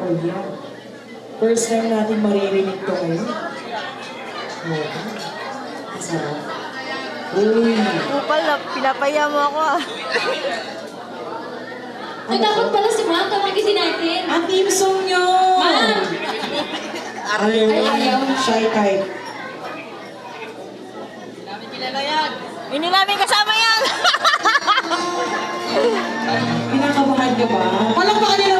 sample yan. First time natin maririnig to ngayon. Oo. Masarap. Uy. Kupal na, pinapaya mo ako ah. Ay, dapat pala si Ma'am, tawagin din natin. Ang team song nyo! Ma'am! Ayaw. Shy type. Hindi namin kasama yan. Pinakabahan ka ba? Palakpakan nila